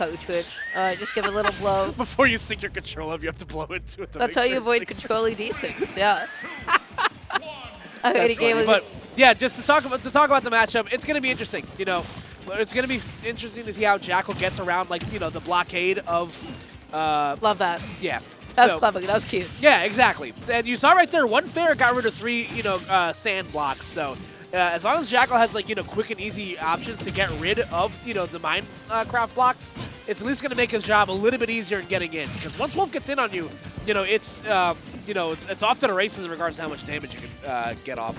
cartridge. Just give a little blow. Before you sync your controller, you have to blow into it. That's how you avoid controlling D6. Yeah. That's funny. But yeah, just to talk about the matchup, it's going to be interesting. You know, it's going to be interesting to see how Jakal gets around, like, you know, the blockade of. Love that. Yeah. That was clever. That was cute. Yeah, exactly. And you saw right there, one fair got rid of 3, you know, sand blocks. So as long as Jakal has, like, you know, quick and easy options to get rid of, you know, the Minecraft blocks, it's at least going to make his job a little bit easier in getting in. Because once Wolf gets in on you, you know, it's off to the races in regards to how much damage you can get off.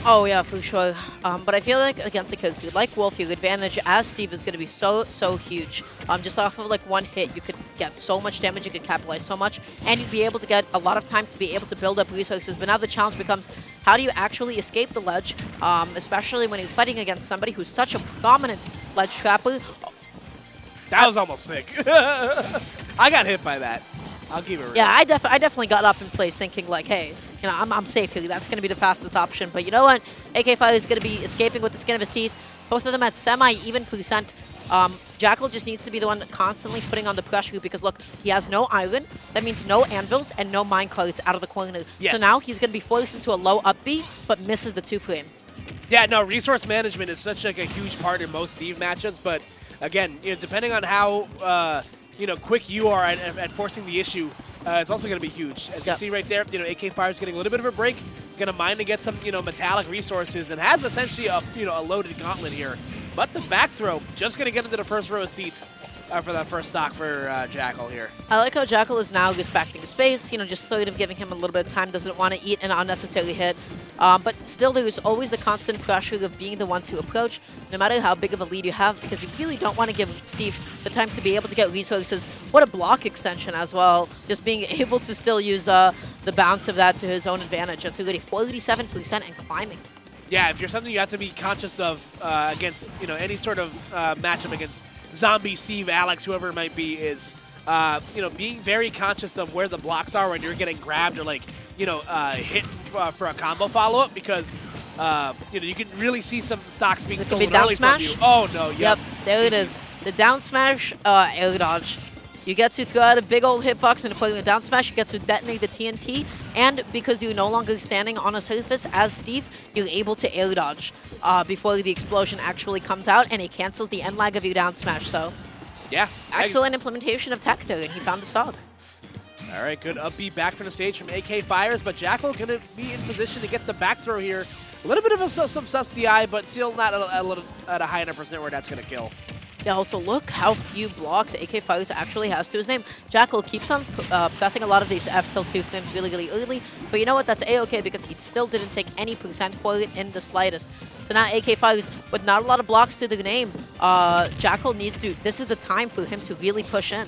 Oh, yeah, for sure. But I feel like against a character like Wolf, your advantage as Steve is going to be so huge. Just off of, like, one hit, you could get so much damage, you could capitalize so much, and you'd be able to get a lot of time to be able to build up resources. But now the challenge becomes, how do you actually escape the ledge, especially when you're fighting against somebody who's such a prominent ledge trapper. That was almost sick. I got hit by that. I'll give it real. Yeah, I definitely got up in place thinking, like, hey, you know, I'm safe here. That's going to be the fastest option. But you know what? AKFirez is going to be escaping with the skin of his teeth. Both of them at semi-even percent. Jakal just needs to be the one constantly putting on the pressure because, look, he has no iron. That means no anvils and no minecarts out of the corner. Yes. So now he's going to be forced into a low up B, but misses the 2-frame. Yeah, no, resource management is such, like, a huge part in most Steve matchups. But, again, you know, depending on how, you know, quick you are at forcing the issue, it's also going to be huge. As you see right there, you know, AKFirez is getting a little bit of a break, going to mine to get some, you know, metallic resources, and has essentially a, you know, a loaded gauntlet here. But the back throw, just going to get into the first row of seats for that first stock for Jakal here. I like how Jakal is now respecting space, you know, just sort of giving him a little bit of time, doesn't want to eat an unnecessary hit. But still, there's always the constant pressure of being the one to approach, no matter how big of a lead you have, because you really don't want to give Steve the time to be able to get resources. What a block extension as well, just being able to still use the bounce of that to his own advantage. That's already 47% and climbing. Yeah, if you're something you have to be conscious of against, you know, any sort of matchup against Zombie, Steve, Alex, whoever it might be, is, you know, being very conscious of where the blocks are when you're getting grabbed or, like, you know, hit for a combo follow-up, because, you know, you can really see some stocks being stolen early from you. Oh, no, yep, there it is. The down smash, air dodge. You get to throw out a big old hitbox and put in the down smash, you get to detonate the TNT, and because you're no longer standing on a surface as Steve, you're able to air dodge before the explosion actually comes out, and it cancels the end lag of your down smash, so. Yeah. Excellent implementation of tech there, and he found the stock. All right, good upbeat back from the stage from AKFirez, but Jakal going to be in position to get the back throw here. A little bit of some sus DI, but still not at a high enough percent where that's going to kill. Yeah, also look how few blocks AKFirez actually has to his name. Jakal keeps on pressing a lot of these F till 2 frames really early, but you know what, that's A-okay because he still didn't take any percent for it in the slightest. So now AKFirez, with not a lot of blocks to the name, Jakal needs to, this is the time for him to really push in.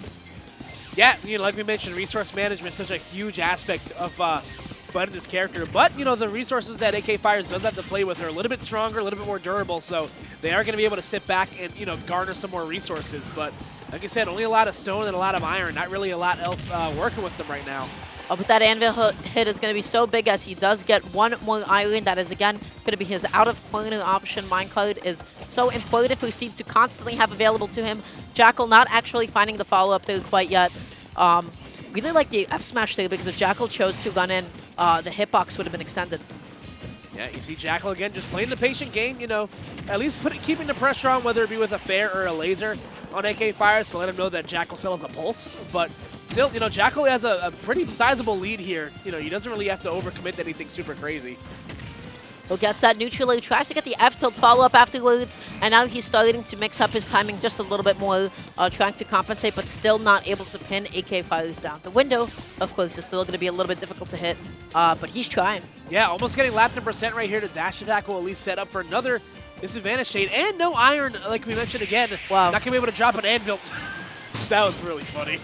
Yeah, you know, like we mentioned, resource management is such a huge aspect of fighting this character. But, you know, the resources that AKFirez does have to play with are a little bit stronger, a little bit more durable, so they are going to be able to sit back and, you know, garner some more resources. But, like I said, only a lot of stone and a lot of iron, not really a lot else working with them right now. Oh, but that anvil hit is going to be so big as he does get one more iron. That is, again, going to be his out-of-corner option. Minecart is so important for Steve to constantly have available to him. Jakal not actually finding the follow-up there quite yet. Really like the F-smash there because if Jakal chose to run in, the hitbox would have been extended. Yeah, you see Jakal again just playing the patient game, you know, at least keeping the pressure on, whether it be with a fair or a laser on AKFirez to let him know that Jakal still has a pulse. But still, you know, Jakal has a pretty sizable lead here. You know, he doesn't really have to overcommit to anything super crazy. Who gets that neutral air, tries to get the F-tilt follow-up afterwards, and now he's starting to mix up his timing just a little bit more, trying to compensate, but still not able to pin AKFirez down. The window, of course, is still going to be a little bit difficult to hit, but he's trying. Yeah, almost getting lapped in percent right here. The dash attack will at least set up for another disadvantage shade, and no iron, like we mentioned again. Wow. Not going to be able to drop an anvil. That was really funny.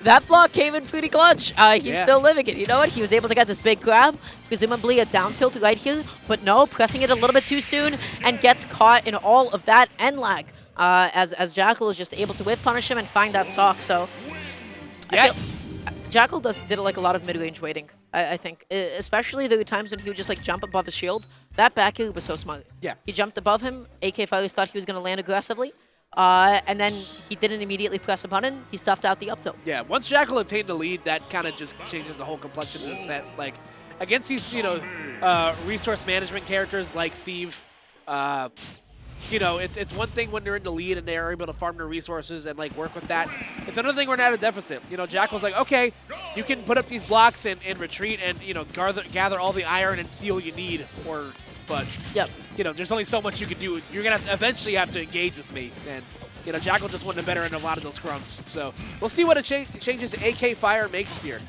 That block came in pretty clutch. He's still living it. You know what? He was able to get this big grab, presumably a down tilt right here, but no, pressing it a little bit too soon and gets caught in all of that end lag as Jakal is just able to whip punish him and find that stock. So I feel Jakal did like a lot of mid-range waiting, I think, especially the times when he would just like jump above his shield. That back heel was so smart. Yeah. He jumped above him. AKFirez thought he was going to land aggressively. And then he didn't immediately press a button. He stuffed out the up tilt. Yeah, once Jakal obtained the lead, that kind of just changes the whole complexion of the set. Like, against these, resource management characters like Steve, it's one thing when they're in the lead and they're able to farm their resources and, like, work with that. It's another thing when they're at a deficit. Jakal's like, okay, you can put up these blocks and retreat and, gather all the iron and steel you need, but, yep. There's only so much you can do. You're going to eventually have to engage with me. And, Jakal just won the better in a lot of those scrums. So we'll see what changes AKFire makes here.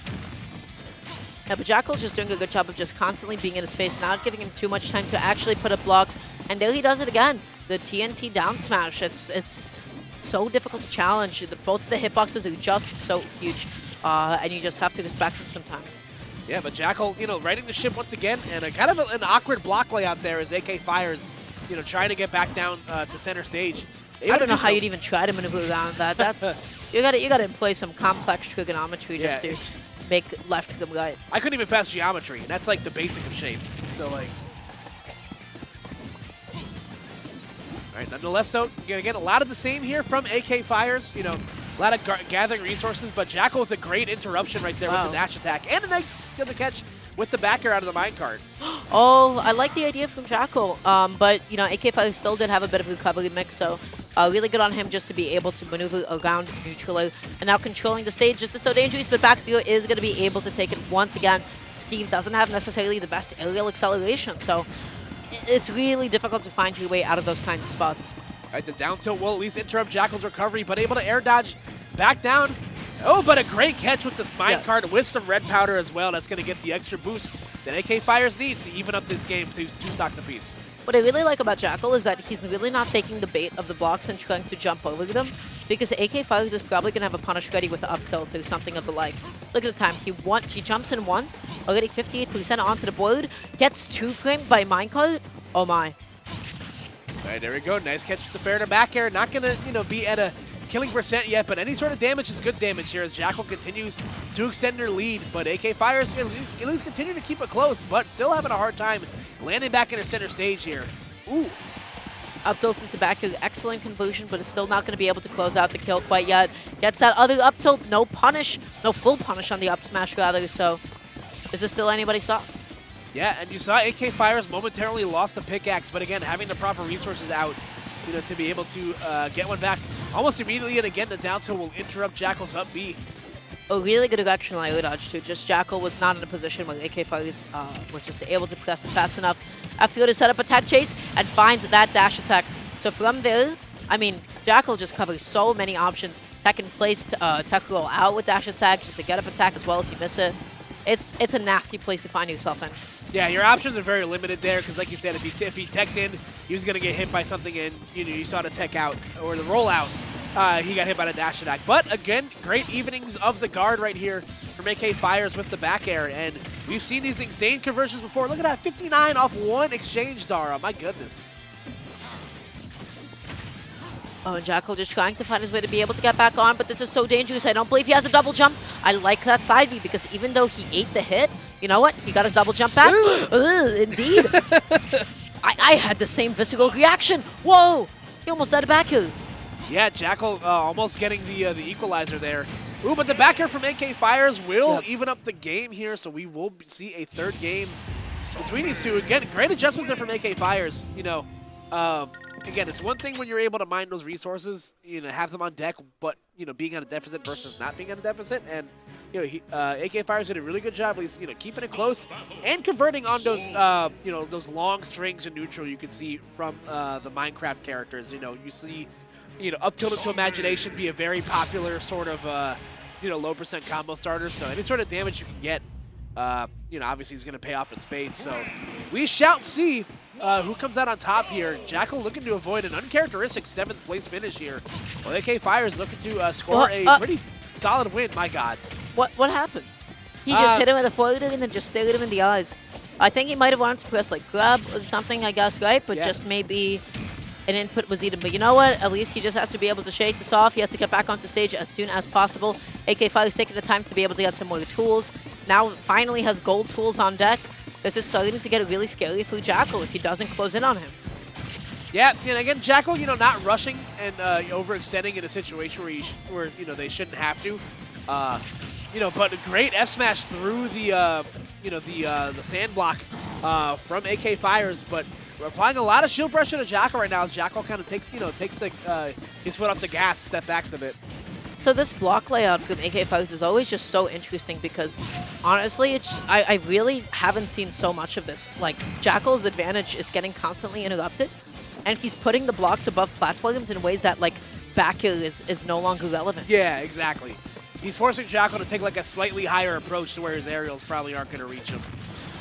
Yeah, but Jakal's just doing a good job of just constantly being in his face, not giving him too much time to actually put up blocks. And there he does it again. The TNT down smash. It's so difficult to challenge. Both of the hitboxes are just so huge. And you just have to respect them sometimes. Yeah, but Jakal, riding the ship once again, and a kind of an awkward block layout there as AKFirez, trying to get back down to center stage. I don't know how you'd even try to maneuver around that. That's you gotta employ some complex trigonometry just to make left come right. I couldn't even pass geometry, and that's like the basic of shapes. So like, all right. Nonetheless, though, again, a lot of the same here from AKFirez. A lot of gathering resources, but Jakal with a great interruption right there with the dash attack and a nice other catch with the back air out of the minecart. Oh, I like the idea from Jakal, but AKFirez still did have a bit of a recovery mix, so really good on him just to be able to maneuver around neutrally. And now controlling the stage just is so dangerous, but back through is going to be able to take it once again. Steve doesn't have necessarily the best aerial acceleration, so it's really difficult to find your way out of those kinds of spots. All right, the down tilt will at least interrupt Jakal's recovery, but able to air dodge back down. Oh, but a great catch with this minecart with some red powder as well. That's going to get the extra boost that AKFirez needs to even up this game to 2 stocks apiece. What I really like about Jakal is that he's really not taking the bait of the blocks and trying to jump over them, because AKFirez is probably going to have a punish ready with the up tilt or something of the like. Look at the time. He jumps in once, already 58% onto the board, gets 2-framed by minecart. Oh my. All right, there we go. Nice catch with the fair to back air. Not going to, be at a killing percent yet, but any sort of damage is good damage here as Jakal continues to extend their lead. But AKFirez at least continue to keep it close, but still having a hard time landing back into center stage here. Ooh. Up tilt into back air, excellent conversion, but is still not going to be able to close out the kill quite yet. Gets that other up tilt, no full punish on the up smash rather, so is this still anybody's stop? Yeah, and you saw AKFirez momentarily lost the pickaxe, but again, having the proper resources out, to be able to get one back almost immediately, and again, the down tilt will interrupt Jakal's up B. A really good directional air dodge too. Just Jakal was not in a position where AKFirez was just able to press it fast enough after to set up attack chase and finds that dash attack. So from there, I mean, Jakal just covers so many options. Tech in place, tech roll out with dash attack, just to get up attack as well if you miss it. It's a nasty place to find yourself in. Yeah, your options are very limited there because, like you said, if he teched in, he was going to get hit by something, and you saw the tech out or the roll out. He got hit by the dash attack. But again, great evenings of the guard right here from AKFirez with the back air, and we've seen these insane conversions before. Look at that, 59 off one exchange, Dara. My goodness. Oh, and Jakal just trying to find his way to be able to get back on, but this is so dangerous. I don't believe he has a double jump. I like that side B because even though he ate the hit, you know what? He got his double jump back. Indeed. I had the same visceral reaction. Whoa! He almost had a back air. Yeah, Jakal almost getting the equalizer there. Ooh, but the back air from AKFirez will even up the game here, so we will see a third game between these two. Again, great adjustments there from AKFirez. Again, it's one thing when you're able to mine those resources, have them on deck, but, being on a deficit versus not being on a deficit. And, AKFirez did a really good job, at least, keeping it close and converting on those, those long strings in neutral you can see from the Minecraft characters. You see, up tilted to imagination be a very popular sort of, low percent combo starter. So any sort of damage you can get, obviously is going to pay off in spades. So we shall see. Who comes out on top here? Jakal looking to avoid an uncharacteristic 7th place finish here. Well, AKFirez looking to score a pretty solid win. My God. What happened? He just hit him with a floater and then just stared him in the eyes. I think he might have wanted to press like grab or something, I guess, right? But just maybe an input was needed. But you know what? At least he just has to be able to shake this off. He has to get back onto stage as soon as possible. AKFirez taking the time to be able to get some more tools. Now finally has gold tools on deck. This is starting to get really scary for Jakal if he doesn't close in on him. Yeah, and again, Jakal, not rushing and overextending in a situation where they shouldn't have to. But a great F smash through the the sand block from AKFirez, but we're applying a lot of shield pressure to Jakal right now as Jakal kind of takes his foot off the gas, step backs a bit. So this block layout from AKFirez is always just so interesting because, honestly, I really haven't seen so much of this. Like, Jakal's advantage is getting constantly interrupted, and he's putting the blocks above platforms in ways that, like, back air is no longer relevant. Yeah, exactly. He's forcing Jakal to take, like, a slightly higher approach to where his aerials probably aren't going to reach him.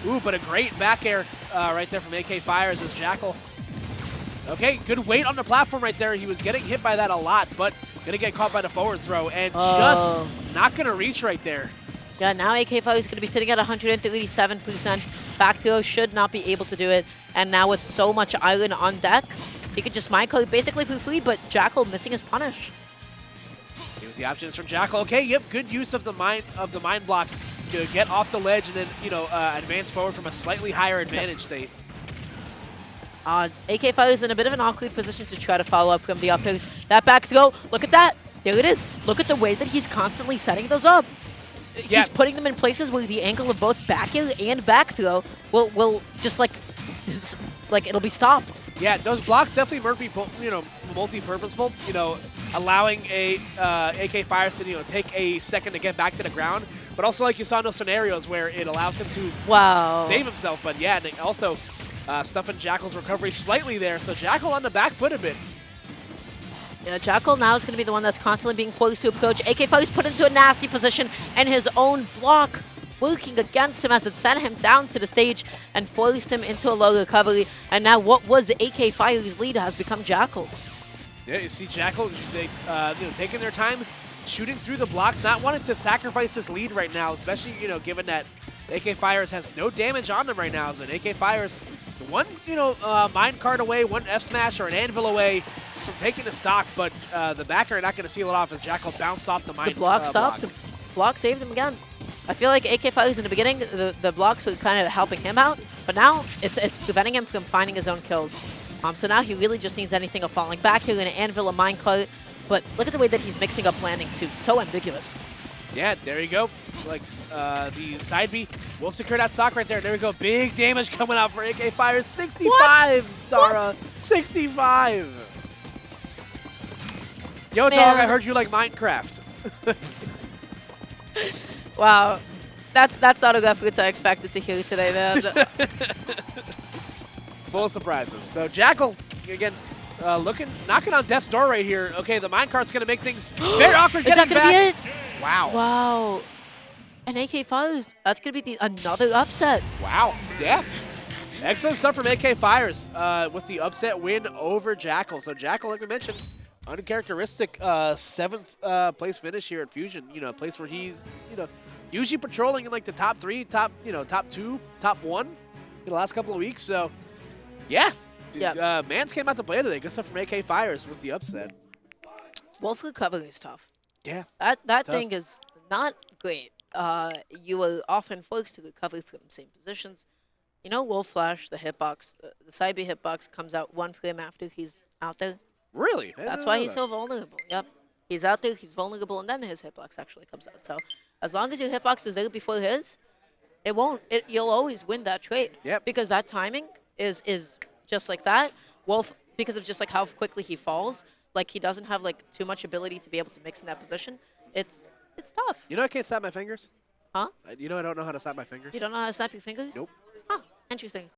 Ooh, but a great back air right there from AKFirez as Jakal. Okay, good weight on the platform right there. He was getting hit by that a lot, but going to get caught by the forward throw and just not going to reach right there. Yeah, now AKFirez is going to be sitting at 137%. Back throw should not be able to do it. And now with so much iron on deck, he could just mind code basically for free, but Jakal missing his punish. See what the options from Jakal. Okay, yep, good use of the mind block to get off the ledge and then, advance forward from a slightly higher advantage state. AKFirez is in a bit of an awkward position to try to follow up from the up airs. That back throw, look at that. There it is. Look at the way that he's constantly setting those up. Yeah. He's putting them in places where the angle of both back air and back throw will just it'll be stopped. Yeah, those blocks definitely might be multi-purposeful. Allowing AKFirez to take a second to get back to the ground, but also like you saw in those scenarios where it allows him to save himself. But yeah, and also stuffing Jakal's recovery slightly there, so Jakal on the back foot a bit. Yeah, Jakal now is going to be the one that's constantly being forced to approach. AKFirez put into a nasty position, and his own block working against him as it sent him down to the stage and forced him into a low recovery. And now what was AKFirez's lead has become Jakal's. Yeah, you see Jakal taking their time, shooting through the blocks, not wanting to sacrifice this lead right now, especially given that AKFirez has no damage on them right now. So AKFirez, one's mind card away, one F smash or an anvil away from taking the stock, but the backer not going to seal it off as Jakal bounced off the mind. The block stopped. The block saved him again. I feel like AKFirez in the beginning, the blocks were kind of helping him out, but now it's preventing him from finding his own kills. So now he really just needs anything of falling back here in an anvil, a minecart. But look at the way that he's mixing up landing too. So ambiguous. Yeah, there you go. Like the side B will secure that stock right there. There we go. Big damage coming out for AKFirez. 65, what? Dara. What? 65. Yo, man. Dog, I heard you like Minecraft. Wow. That's not a reference I expected to hear today, man. Full of surprises. So Jakal, again, knocking on death's door right here. Okay, the minecart's going to make things very awkward. Is that going to be it? Wow. Wow. And AKFirez, that's going to be another upset. Wow. Yeah. Excellent stuff from AKFirez with the upset win over Jakal. So Jakal, like we mentioned, uncharacteristic 7th place finish here at Fusion. A place where he's, usually patrolling in like the top 3, top 2, top 1 in the last couple of weeks. So, yeah. Mans came out to play today. Good stuff from AKFirez with the upset. Wolf recovery is tough. Yeah. That thing is not great. You are often forced to recover from same positions. Wolf Flash, the hitbox, the side B hitbox comes out 1 frame after he's out there. Really? That's why he's so vulnerable. Yep. He's out there, he's vulnerable, and then his hitbox actually comes out. So as long as your hitbox is there before his, you'll always win that trade. Yep. Because that timing is just like that. Wolf, because of just like how quickly he falls, like he doesn't have like too much ability to be able to mix in that position. It's tough. I can't snap my fingers? Huh? I don't know how to snap my fingers. You don't know how to snap your fingers? Nope. Huh. Interesting.